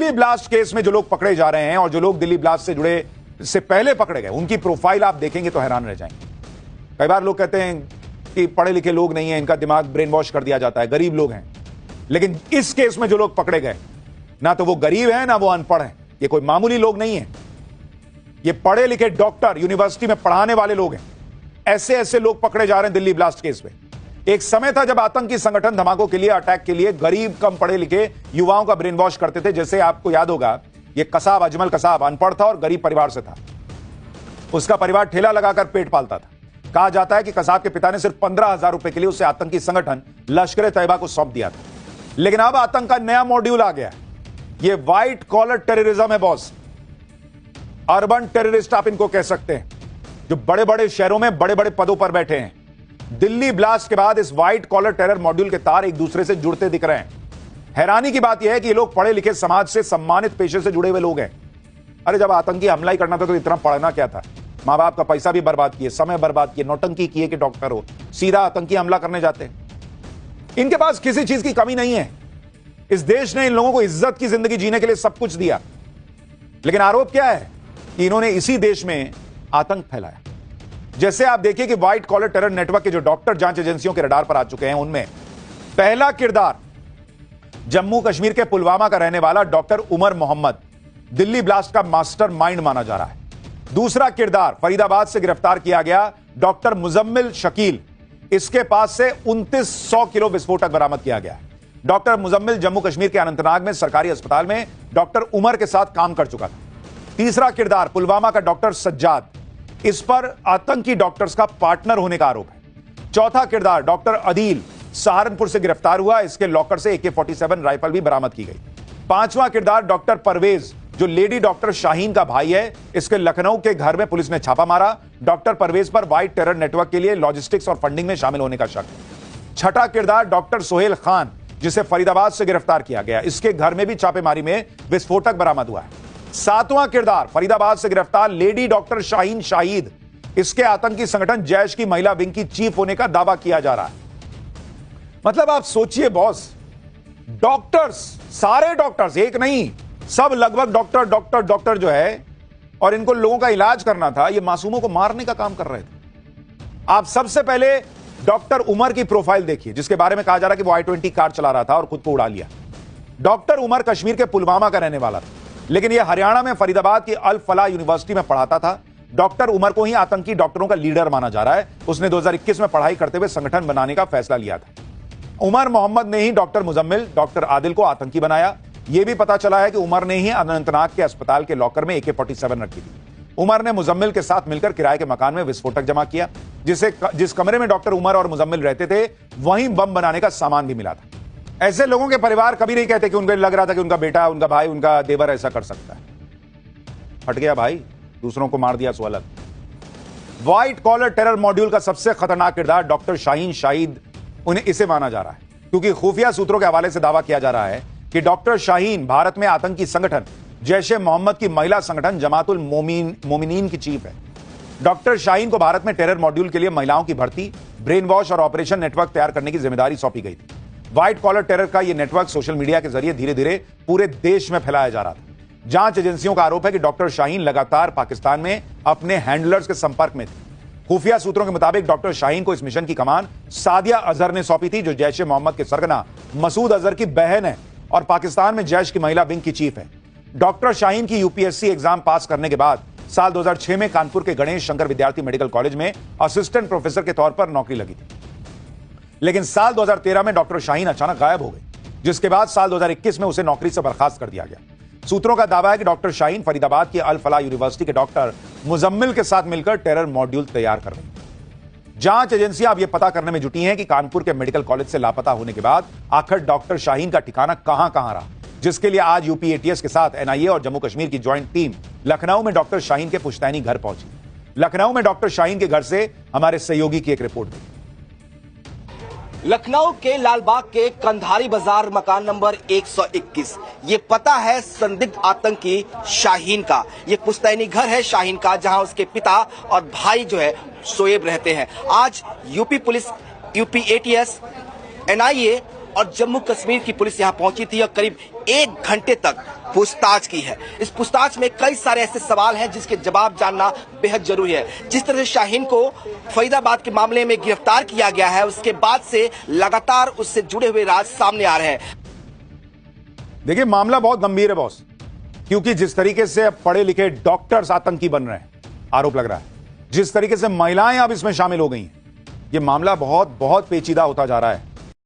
Delhi blast case में जो लोग पकड़े जा रहे हैं और जो लोग दिल्ली ब्लास्ट से जुड़े से पहले पकड़े गए, उनकी प्रोफाइल आप देखेंगे तो हैरान रह जाएंगे। कई बार लोग कहते हैं कि पढ़े लिखे लोग नहीं हैं, इनका दिमाग ब्रेन वॉश कर दिया जाता है, गरीब लोग हैं। लेकिन इस केस में जो लोग पकड़े गए, ना तो वो गरीब हैं ना वो अनपढ़ हैं। ये कोई मामूली लोग नहीं है, ये पढ़े लिखे डॉक्टर, यूनिवर्सिटी में पढ़ाने वाले लोग हैं। ऐसे ऐसे लोग पकड़े जा रहे हैं दिल्ली ब्लास्ट केस में। एक समय था जब आतंकी संगठन धमाकों के लिए, अटैक के लिए गरीब कम पढ़े लिखे युवाओं का ब्रेन वॉश करते थे। जैसे आपको याद होगा, ये कसाब, अजमल कसाब अनपढ़ था और गरीब परिवार से था। उसका परिवार ठेला लगाकर पेट पालता था। कहा जाता है कि कसाब के पिता ने सिर्फ 15,000 रुपए के लिए उसे आतंकी संगठन लश्कर तैयबा को सौंप दिया था। लेकिन अब आतंक का नया मॉड्यूल आ गया। ये व्हाइट कॉलर टेररिज्म है बॉस, अर्बन टेररिस्ट आप इनको कह सकते हैं, जो बड़े बड़े शहरों में बड़े बड़े पदों पर बैठे हैं। दिल्ली ब्लास्ट के बाद इस व्हाइट कॉलर टेरर मॉड्यूल के तार एक दूसरे से जुड़ते दिख रहे हैं। हैरानी की बात यह है कि ये लोग पढ़े लिखे, समाज से सम्मानित पेशे से जुड़े हुए लोग हैं। अरे जब आतंकी हमला ही करना था तो इतना पढ़ना क्या था? मां बाप का पैसा भी बर्बाद किए, समय बर्बाद किए, नौटंकी किए कि डॉक्टर हो, सीधा आतंकी हमला करने जाते हैं। इनके पास किसी चीज की कमी नहीं है। इस देश ने इन लोगों को इज्जत की जिंदगी जीने के लिए सब कुछ दिया। लेकिन आरोप क्या है कि इन्होंने इसी देश में आतंक फैलाया। जैसे आप देखिए कि व्हाइट कॉलर टेरर नेटवर्क के जो डॉक्टर जांच एजेंसियों के रडार पर आ चुके हैं, उनमें पहला किरदार जम्मू कश्मीर के पुलवामा का रहने वाला डॉक्टर उमर मोहम्मद, दिल्ली ब्लास्ट का मास्टरमाइंड माना जा रहा है। दूसरा किरदार फरीदाबाद से गिरफ्तार किया गया डॉक्टर मुजम्मिल शकील, इसके पास से 2900 किलो विस्फोटक बरामद किया गया। डॉक्टर मुजम्मिल जम्मू कश्मीर के अनंतनाग में सरकारी अस्पताल में डॉक्टर उमर के साथ काम कर चुका था। तीसरा किरदार पुलवामा का डॉक्टर सज्जाद, इस पर आतंकी डॉक्टर्स का पार्टनर होने का आरोप है। चौथा किरदार डॉक्टर अदील, सहारनपुर से गिरफ्तार हुआ, इसके लॉकर से AK-47 राइफल भी बरामद की गई। पांचवां किरदार डॉक्टर परवेज, जो लेडी डॉक्टर शाहीन का भाई है, इसके लखनऊ के घर में पुलिस ने छापा मारा। डॉक्टर परवेज पर व्हाइट टेरर नेटवर्क के लिए लॉजिस्टिक्स और फंडिंग में शामिल होने का शक है। छठा किरदार डॉक्टर सोहेल खान, जिसे फरीदाबाद से गिरफ्तार किया गया, इसके घर में भी छापेमारी में विस्फोटक बरामद हुआ है। सातवां किरदार फरीदाबाद से गिरफ्तार लेडी डॉक्टर शाहीन शाहिद, इसके आतंकी संगठन जैश की महिला विंग की चीफ होने का दावा किया जा रहा है। मतलब आप सोचिए बॉस, डॉक्टर्स, सारे डॉक्टर्स, एक नहीं, सब लगभग डॉक्टर जो है, और इनको लोगों का इलाज करना था, ये मासूमों को मारने का काम कर रहे थे। आप सबसे पहले डॉक्टर उमर की प्रोफाइल देखिए, जिसके बारे में कहा जा रहा है कि वो I-20 कार चला रहा था और खुद को उड़ा लिया। डॉक्टर उमर कश्मीर के पुलवामा का रहने वाला था, लेकिन यह हरियाणा में फरीदाबाद की अल फलाह यूनिवर्सिटी में पढ़ाता था। डॉक्टर उमर को ही आतंकी डॉक्टरों का लीडर माना जा रहा है। उसने 2021 में पढ़ाई करते हुए संगठन बनाने का फैसला लिया था। उमर मोहम्मद ने ही डॉक्टर मुजम्मिल, डॉक्टर आदिल को आतंकी बनाया। यह भी पता चला है कि उमर ने ही अनंतनाग के अस्पताल के लॉकर में AK-47 रखी थी। उमर ने मुजम्मिल के साथ मिलकर किराए के मकान में विस्फोटक जमा किया। जिस कमरे में डॉक्टर उमर और मुजम्मिल रहते थे, वहीं बम बनाने का सामान भी मिला था। ऐसे लोगों के परिवार कभी नहीं कहते कि उनको लग रहा था कि उनका बेटा, उनका भाई, उनका देवर ऐसा कर सकता है। हट गया भाई, दूसरों को मार दिया सो अलग। व्हाइट कॉलर टेरर मॉड्यूल का सबसे खतरनाक किरदार डॉक्टर शाहीन शाहिद, उन्हें इसे माना जा रहा है, क्योंकि खुफिया सूत्रों के हवाले से दावा किया जा रहा है कि डॉक्टर शाहीन भारत में आतंकी संगठन जैशे मोहम्मद की महिला संगठन जमातुल मोमिनीन की चीफ है। डॉक्टर शाहीन को भारत में टेरर मॉड्यूल के लिए महिलाओं की भर्ती, ब्रेन वॉश और ऑपरेशन नेटवर्क तैयार करने की जिम्मेदारी सौंपी गई थी। व्हाइट कॉलर टेरर का यह नेटवर्क सोशल मीडिया के जरिए धीरे धीरे पूरे देश में फैलाया जा रहा था। जांच एजेंसियों का आरोप है कि डॉक्टर शाहीन लगातार पाकिस्तान में अपने हैंडलर्स के संपर्क में थे। खुफिया सूत्रों के मुताबिक डॉक्टर शाहीन को इस मिशन की कमान सादिया अजहर ने सौंपी थी, जो जैश ए मोहम्मद के सरगना मसूद अजहर की बहन है और पाकिस्तान में जैश की महिला विंग की चीफ है। डॉक्टर शाहीन की UPSC एग्जाम पास करने के बाद साल 2006 में कानपुर के गणेश शंकर विद्यार्थी मेडिकल कॉलेज में असिस्टेंट प्रोफेसर के तौर पर नौकरी लगी थी। लेकिन साल 2013 में डॉक्टर शाहीन अचानक गायब हो गई, जिसके बाद साल 2021 में उसे नौकरी से बर्खास्त कर दिया गया। सूत्रों का दावा है कि डॉक्टर शाहीन फरीदाबाद की अल फलाह यूनिवर्सिटी के डॉक्टर मुजम्मिल के साथ मिलकर टेरर मॉड्यूल तैयार कर रही हैं। जांच एजेंसियां अब यह पता करने में जुटी हैं कि कानपुर के मेडिकल कॉलेज से लापता होने के बाद आखिर डॉक्टर शाहीन का ठिकाना कहां रहा, जिसके लिए आज UP ATS के साथ NIA और जम्मू कश्मीर की ज्वाइंट टीम लखनऊ में डॉक्टर शाहीन के पुश्तैनी घर पहुंची। लखनऊ में डॉक्टर शाहीन के घर से हमारे सहयोगी की एक रिपोर्ट दी। लखनऊ के लालबाग के कंधारी बाजार मकान नंबर 121, ये पता है संदिग्ध आतंकी शाहीन का। ये पुश्तैनी घर है शाहीन का, जहां उसके पिता और भाई जो है शोएब रहते हैं। आज UP police, UP ATS, NIA और जम्मू कश्मीर की पुलिस यहां पहुंची थी और करीब 1 घंटे तक पूछताछ की है। इस पूछताछ में कई सारे ऐसे सवाल हैं जिसके जवाब जानना बेहद जरूरी है। जिस तरह से शाहीन को फरीदाबाद के मामले में गिरफ्तार किया गया है, उसके बाद से लगातार उससे जुड़े हुए राज सामने आ रहे हैं। देखिए, मामला बहुत गंभीर है बॉस, क्योंकि जिस तरीके से अब पढ़े लिखे डॉक्टर्स आतंकी बन रहे हैं, आरोप लग रहा है, जिस तरीके से महिलाएं अब इसमें शामिल हो गई हैं, यह मामला बहुत बहुत पेचीदा होता जा रहा है।